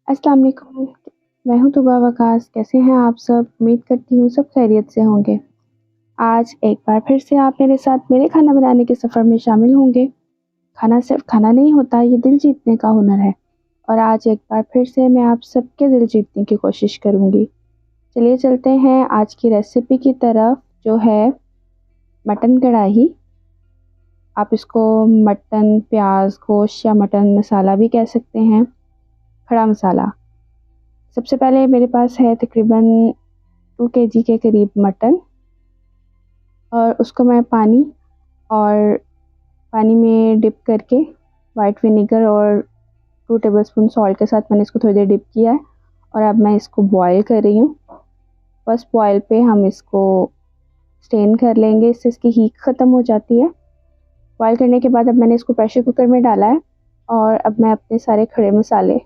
अस्सलाम वालेकुम। मैं हूँ तुबा वकास। कैसे हैं आप सब? उम्मीद करती हूँ सब खैरियत से होंगे। आज एक बार फिर से आप मेरे साथ मेरे खाना बनाने के सफ़र में शामिल होंगे। खाना सिर्फ खाना नहीं होता, ये दिल जीतने का हुनर है। और आज एक बार फिर से मैं आप सबके दिल जीतने की कोशिश करूँगी। चलिए चलते हैं आज की रेसिपी की तरफ, जो है मटन कढ़ाई। आप इसको मटन प्याज गोश्त या मटन मसाला भी कह सकते हैं, खड़ा मसाला। सबसे पहले मेरे पास है तकरीबन 2 केजी के करीब मटन, और उसको मैं पानी में डिप करके वाइट विनेगर और 2 टेबलस्पून सॉल्ट के साथ मैंने इसको थोड़ी देर डिप किया है। और अब मैं इसको बॉईल कर रही हूँ। फर्स्ट बॉईल पे हम इसको स्टेन कर लेंगे, इससे इसकी हीट ख़त्म हो जाती है। बॉईल करने के बाद अब मैंने इसको प्रेशर कुकर में डाला है, और अब मैं अपने सारे खड़े मसाले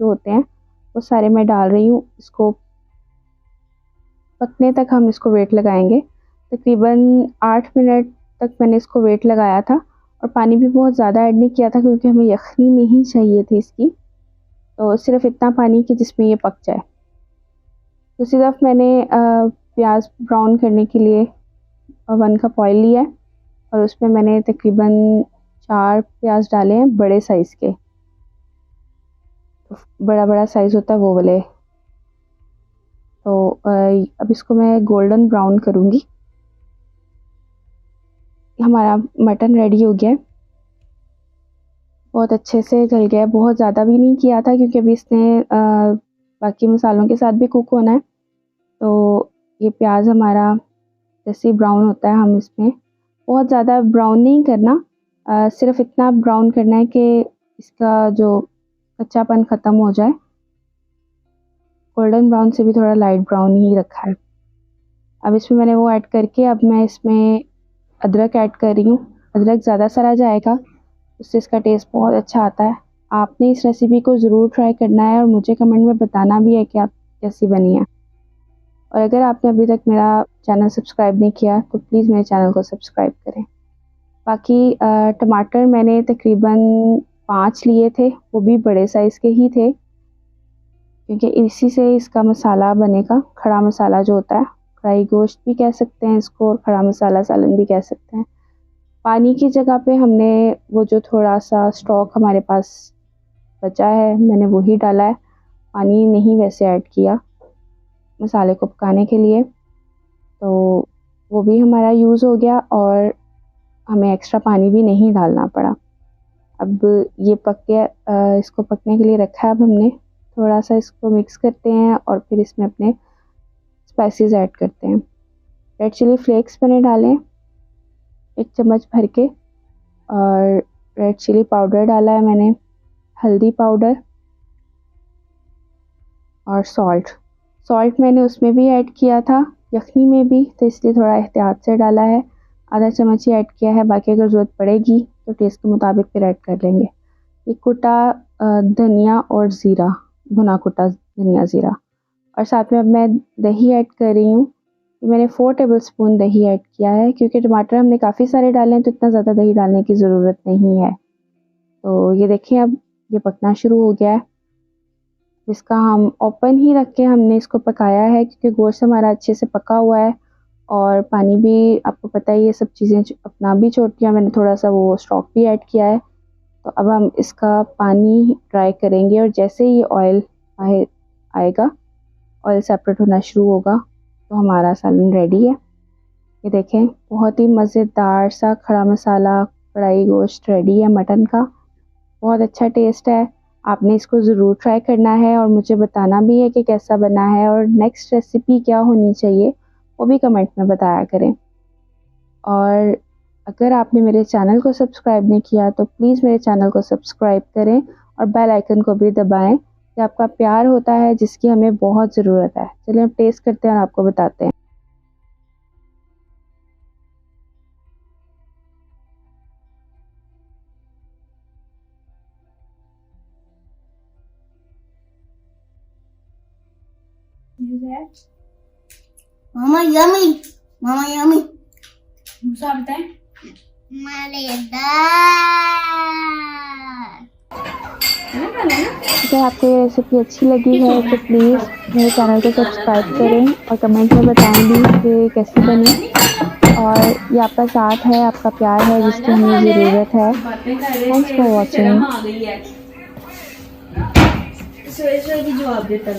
जो होते हैं वो सारे मैं डाल रही हूँ। इसको पकने तक हम इसको वेट लगाएंगे। तकरीबन 8 मिनट तक मैंने इसको वेट लगाया था, और पानी भी बहुत ज़्यादा ऐड नहीं किया था क्योंकि हमें यखनी नहीं चाहिए थी इसकी। तो सिर्फ इतना पानी कि जिसमें ये पक जाए। दूसरी तरफ मैंने प्याज ब्राउन करने के लिए 1 कप ऑयल लिया है, और उसमें मैंने तकरीबन 4 प्याज डाले हैं, बड़े साइज़ के। बड़ा बड़ा साइज़ होता है वो वाले। तो अब इसको मैं गोल्डन ब्राउन करूँगी। हमारा मटन रेडी हो गया है, बहुत अच्छे से गल गया है। बहुत ज़्यादा भी नहीं किया था क्योंकि अभी इसने बाकी मसालों के साथ भी कुक होना है। तो ये प्याज हमारा जैसे ब्राउन होता है, हम इसमें बहुत ज़्यादा ब्राउन नहीं करना, सिर्फ इतना ब्राउन करना है कि इसका जो कच्चापन ख़त्म हो जाए। गोल्डन ब्राउन से भी थोड़ा लाइट ब्राउन ही रखा है। अब इसमें मैंने वो ऐड करके अब मैं इसमें अदरक ऐड कर रही हूँ। अदरक ज़्यादा सरा जाएगा, उससे इसका टेस्ट बहुत अच्छा आता है। आपने इस रेसिपी को ज़रूर ट्राई करना है, और मुझे कमेंट में बताना भी है कि आप कैसी बनी है। और अगर आपने अभी तक मेरा चैनल सब्सक्राइब नहीं किया तो प्लीज़ मेरे चैनल को सब्सक्राइब करें। बाकी टमाटर मैंने तकरीबन 5 लिए थे, वो भी बड़े साइज़ के ही थे, क्योंकि इसी से इसका मसाला बनेगा। खड़ा मसाला जो होता है, कढ़ाई गोश्त भी कह सकते हैं इसको, और खड़ा मसाला सालन भी कह सकते हैं। पानी की जगह पे हमने वो जो थोड़ा सा स्टॉक हमारे पास बचा है, मैंने वही डाला है। पानी नहीं वैसे ऐड किया मसाले को पकाने के लिए, तो वो भी हमारा यूज़ हो गया, और हमें एक्स्ट्रा पानी भी नहीं डालना पड़ा। अब ये पक गया, इसको पकने के लिए रखा है। अब हमने थोड़ा सा इसको मिक्स करते हैं, और फिर इसमें अपने स्पाइसेस ऐड करते हैं। रेड चिली फ्लेक्स मैंने डाले 1 चम्मच भर के, और रेड चिली पाउडर डाला है मैंने, हल्दी पाउडर और सॉल्ट मैंने उसमें भी ऐड किया था, यखनी में भी, तो इसलिए थोड़ा एहतियात से डाला है। आधा चम्मच ही ऐड किया है, बाकी अगर ज़रूरत पड़ेगी तो टेस्ट के मुताबिक फिर ऐड कर लेंगे। ये कुटा धनिया और ज़ीरा, भुना कुटा धनिया ज़ीरा, और साथ में अब मैं दही ऐड कर रही हूँ। मैंने 4 टेबलस्पून दही ऐड किया है, क्योंकि टमाटर हमने काफ़ी सारे डाले हैं तो इतना ज़्यादा दही डालने की ज़रूरत नहीं है। तो ये देखिए अब ये पकना शुरू हो गया है। इसका हम ओपन ही रख के हमने इसको पकाया है, क्योंकि गोश्त हमारा अच्छे से पका हुआ है, और पानी भी आपको पता ही ये सब चीज़ें अपना भी छोड़ती हैं। मैंने थोड़ा सा वो स्टॉक भी ऐड किया है। तो अब हम इसका पानी ड्राई करेंगे, और जैसे ही ऑयल आएगा, ऑयल सेपरेट होना शुरू होगा, तो हमारा सालन रेडी है। ये देखें, बहुत ही मज़ेदार सा खड़ा मसाला कढ़ाई गोश्त रेडी है मटन का। बहुत अच्छा टेस्ट है। आपने इसको ज़रूर ट्राई करना है, और मुझे बताना भी है कि कैसा बना है, और नेक्स्ट रेसिपी क्या होनी चाहिए वो भी कमेंट में बताया करें। और अगर आपने मेरे चैनल को सब्सक्राइब नहीं किया तो प्लीज़ मेरे चैनल को सब्सक्राइब करें, और बेल आइकन को भी दबाएं। ये आपका प्यार होता है जिसकी हमें बहुत ज़रूरत है। चलिए हम टेस्ट करते हैं और आपको बताते हैं। Mama yummy. Mama yummy. मुझे बताएं। Maledah. अगर आपको ये रेसिपी अच्छी लगी है तो प्लीज़ मेरे चैनल को सब्सक्राइब करें और कमेंट में बताएं भी कि कैसी बनी। और ये आपका साथ है, आपका प्यार है जिसकी हमें ज़रूरत है। Thanks for watching. जवाब देता